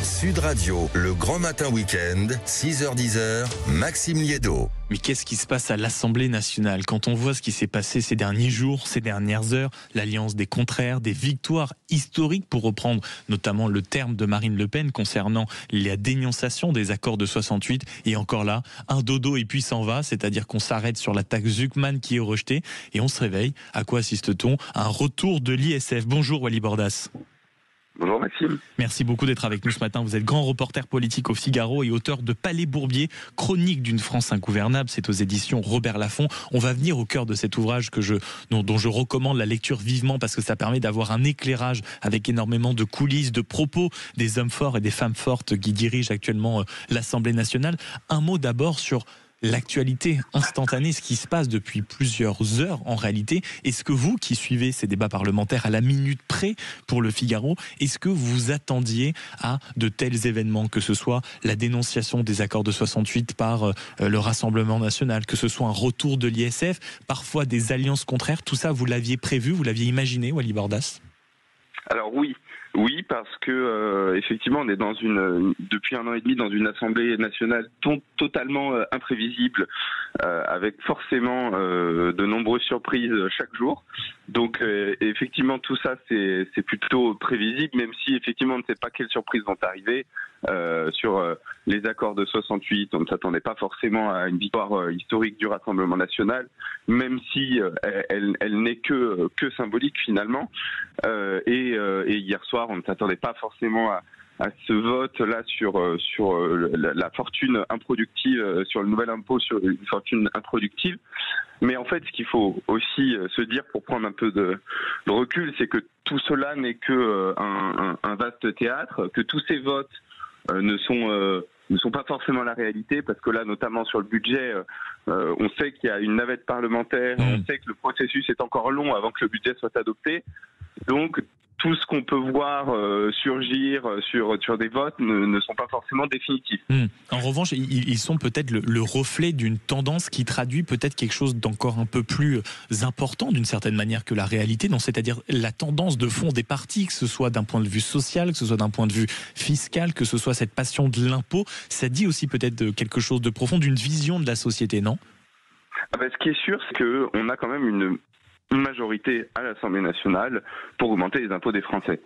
Sud Radio, le grand matin week-end, 6h-10h, Maxime Liédo. Mais qu'est-ce qui se passe à l'Assemblée nationale quand on voit ce qui s'est passé ces derniers jours, ces dernières heures, l'alliance des contraires, des victoires historiques pour reprendre notamment le terme de Marine Le Pen concernant la dénonciation des accords de 68 et encore là, un dodo et puis s'en va, c'est-à-dire qu'on s'arrête sur la taxe Zuckman qui est rejetée et on se réveille. À quoi assiste-t-on? À un retour de l'ISF. Bonjour Wally Bordas. Bonjour Maxime. Merci beaucoup d'être avec nous ce matin. Vous êtes grand reporter politique au Figaro et auteur de Palais Bourbier, chronique d'une France ingouvernable. C'est aux éditions Robert Laffont. On va venir au cœur de cet ouvrage dont je recommande la lecture vivement parce que ça permet d'avoir un éclairage avec énormément de coulisses, de propos des hommes forts et des femmes fortes qui dirigent actuellement l'Assemblée nationale. Un mot d'abord sur l'actualité instantanée, ce qui se passe depuis plusieurs heures en réalité. Est-ce que vous, qui suivez ces débats parlementaires à la minute près pour le Figaro, est-ce que vous attendiez à de tels événements, que ce soit la dénonciation des accords de 68 par le Rassemblement national, que ce soit un retour de l'ISF, parfois des alliances contraires, tout ça vous l'aviez prévu, vous l'aviez imaginé, Wally Bordas? Alors oui, parce que effectivement, on est depuis 1 an et demi dans une Assemblée nationale totalement imprévisible, avec forcément de nombreuses surprises chaque jour. Donc effectivement, tout ça c'est plutôt prévisible, même si effectivement on ne sait pas quelles surprises vont arriver. Sur les accords de 68, on ne s'attendait pas forcément à une victoire historique du Rassemblement national, même si elle n'est que symbolique finalement. Et hier soir, on ne s'attendait pas forcément à ce vote-là sur la fortune improductive, sur le nouvel impôt sur une fortune improductive. Mais en fait, ce qu'il faut aussi se dire pour prendre un peu de recul, c'est que tout cela n'est que un vaste théâtre, que tous ces votes ne sont pas forcément la réalité, parce que là, notamment sur le budget, on sait qu'il y a une navette parlementaire, on sait que le processus est encore long avant que le budget soit adopté. Donc, tout ce qu'on peut voir surgir sur des votes ne sont pas forcément définitifs. En revanche, ils sont peut-être le reflet d'une tendance qui traduit peut-être quelque chose d'encore un peu plus important d'une certaine manière que la réalité, c'est-à-dire la tendance de fond des partis, que ce soit d'un point de vue social, que ce soit d'un point de vue fiscal, que ce soit cette passion de l'impôt. Ça dit aussi peut-être quelque chose de profond, d'une vision de la société, non? Ce qui est sûr, c'est qu'on a quand même une majorité à l'Assemblée nationale pour augmenter les impôts des Français.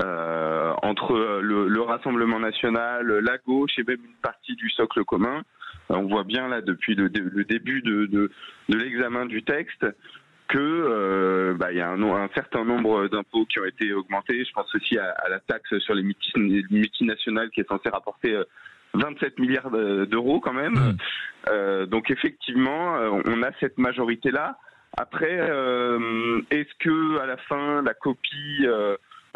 Entre le Rassemblement national, la gauche et même une partie du socle commun, on voit bien là depuis le début de l'examen du texte que y a un certain nombre d'impôts qui ont été augmentés. Je pense aussi à la taxe sur les multinationales qui est censée rapporter 27 milliards d'euros quand même. Donc effectivement, on a cette majorité-là. Après, est-ce que à la fin la copie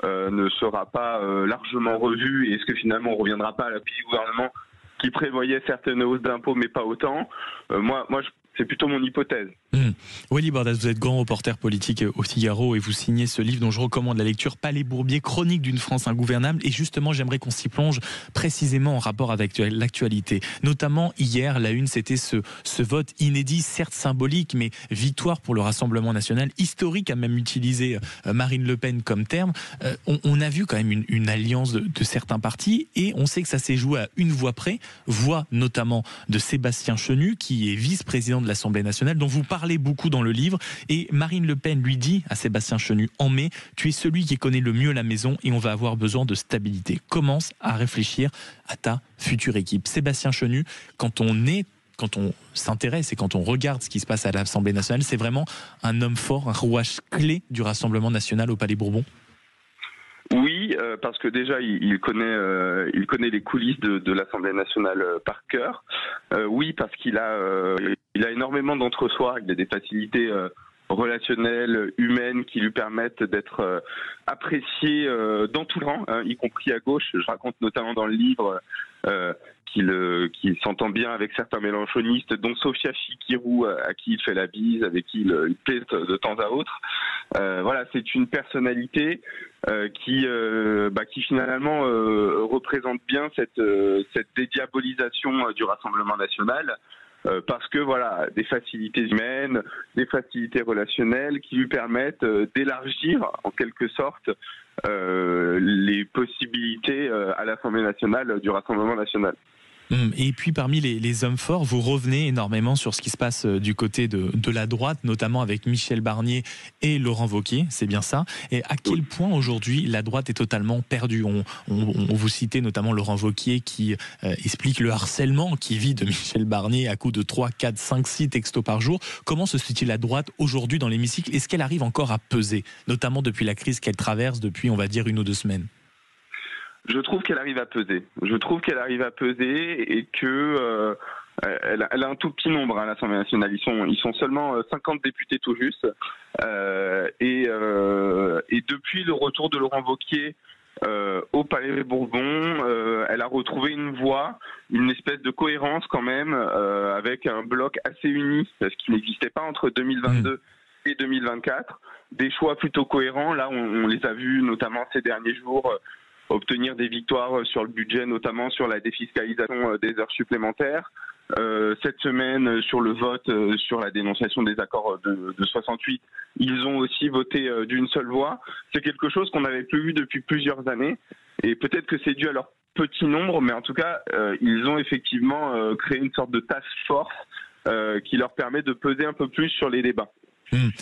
ne sera pas largement revue, et est-ce que finalement on reviendra pas à la copie du gouvernement qui prévoyait certaines hausses d'impôts mais pas autant? Moi, c'est plutôt mon hypothèse. Wally Bordas, vous êtes grand reporter politique au Figaro et vous signez ce livre dont je recommande la lecture, Palais Bourbier, chronique d'une France ingouvernable. Et justement, j'aimerais qu'on s'y plonge précisément en rapport avec l'actualité. Notamment, hier, la une, c'était ce vote inédit, certes symbolique, mais victoire pour le Rassemblement national, historique, a même utilisé Marine Le Pen comme terme. On a vu quand même une alliance de certains partis et on sait que ça s'est joué à une voix près, voix notamment de Sébastien Chenu, qui est vice-président de l'Assemblée nationale, dont vous parlez beaucoup dans le livre. Et Marine Le Pen lui dit à Sébastien Chenu en mai: tu es celui qui connaît le mieux la maison et on va avoir besoin de stabilité. Commence à réfléchir à ta future équipe. Sébastien Chenu, quand on s'intéresse et quand on regarde ce qui se passe à l'Assemblée nationale, c'est vraiment un homme fort, un rouage clé du Rassemblement national au Palais Bourbon. Oui, parce que déjà il connaît les coulisses de l'Assemblée nationale par cœur. Oui, parce qu'il a énormément d'entre-soi, il a des facilités relationnelles, humaines, qui lui permettent d'être apprécié dans tout le rang, y compris à gauche. Je raconte notamment dans le livre qu'il s'entend bien avec certains mélenchonistes, dont Sophia Chikirou, à qui il fait la bise, avec qui il plaît de temps à autre. Voilà, c'est une personnalité qui finalement représente bien cette dédiabolisation du Rassemblement national. parce que voilà, des facilités humaines, des facilités relationnelles qui lui permettent d'élargir en quelque sorte les possibilités à l'Assemblée nationale du Rassemblement national. Et puis parmi les hommes forts, vous revenez énormément sur ce qui se passe du côté de la droite, notamment avec Michel Barnier et Laurent Wauquiez, c'est bien ça. Et à quel point aujourd'hui la droite est totalement perdue? On vous citait notamment Laurent Wauquiez qui explique le harcèlement qui vit de Michel Barnier à coup de 3, 4, 5, 6 textos par jour. Comment se situe la droite aujourd'hui dans l'hémicycle? Est-ce qu'elle arrive encore à peser, notamment depuis la crise qu'elle traverse depuis, on va dire, 1 ou 2 semaines? Je trouve qu'elle arrive à peser. Je trouve qu'elle arrive à peser et que elle a un tout petit nombre à l'Assemblée nationale. Ils sont seulement 50 députés tout juste. Et depuis le retour de Laurent Wauquiez au Palais Bourbon, elle a retrouvé une voie, une espèce de cohérence quand même, avec un bloc assez uni, ce qui n'existait pas entre 2022 et 2024. Des choix plutôt cohérents. Là, on les a vus notamment ces derniers jours. Obtenir des victoires sur le budget, notamment sur la défiscalisation des heures supplémentaires. Cette semaine, sur le vote sur la dénonciation des accords de 68, ils ont aussi voté d'une seule voix. C'est quelque chose qu'on n'avait plus vu depuis plusieurs années. Et peut-être que c'est dû à leur petit nombre, mais en tout cas, ils ont effectivement créé une sorte de task force qui leur permet de peser un peu plus sur les débats.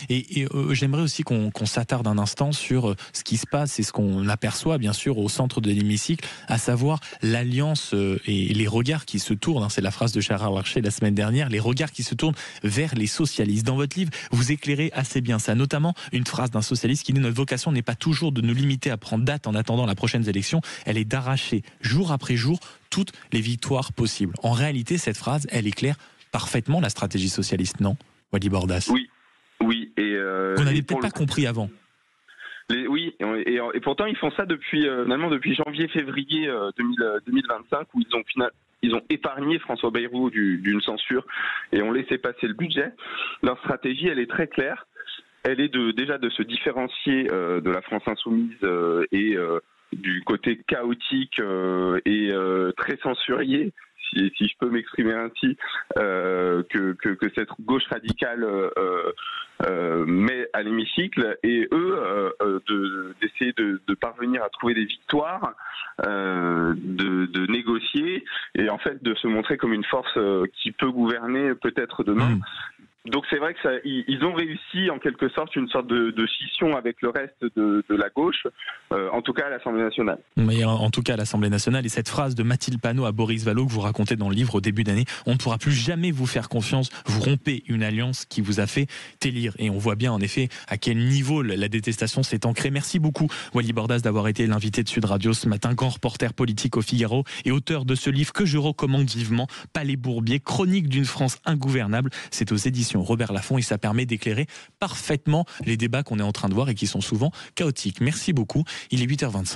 Et j'aimerais aussi qu'on s'attarde un instant sur ce qui se passe et ce qu'on aperçoit bien sûr au centre de l'hémicycle, à savoir l'alliance et les regards qui se tournent, hein, c'est la phrase de Gérard Larcher la semaine dernière, les regards qui se tournent vers les socialistes. Dans votre livre, vous éclairez assez bien ça, notamment une phrase d'un socialiste qui dit « Notre vocation n'est pas toujours de nous limiter à prendre date en attendant la prochaine élection, elle est d'arracher jour après jour toutes les victoires possibles ». En réalité, cette phrase, elle éclaire parfaitement la stratégie socialiste, non, Wally Bordas? Oui, qu'on n'avait peut-être pas compris avant. Oui, et pourtant ils font ça depuis janvier-février 2025, où ils ont épargné François Bayrou d'une censure et ont laissé passer le budget. Leur stratégie, elle est très claire. Elle est déjà de se différencier de la France insoumise et du côté chaotique et très censurier, si je peux m'exprimer ainsi, que cette gauche radicale met à l'hémicycle, et eux d'essayer de parvenir à trouver des victoires, de négocier et en fait de se montrer comme une force qui peut gouverner peut-être demain. Donc c'est vrai que ils ont réussi en quelque sorte une sorte de scission avec le reste de la gauche, en tout cas à l'Assemblée nationale. Mais en tout cas à l'Assemblée nationale, et cette phrase de Mathilde Panot à Boris Vallaud que vous racontez dans le livre au début d'année, on ne pourra plus jamais vous faire confiance, vous rompez une alliance qui vous a fait élire. Et on voit bien en effet à quel niveau la détestation s'est ancrée. Merci beaucoup Wally Bordas d'avoir été l'invité de Sud Radio ce matin, grand reporter politique au Figaro et auteur de ce livre que je recommande vivement, Palais Bourbier, chronique d'une France ingouvernable. C'est aux éditions Robert Laffont et ça permet d'éclairer parfaitement les débats qu'on est en train de voir et qui sont souvent chaotiques. Merci beaucoup. Il est 8h25.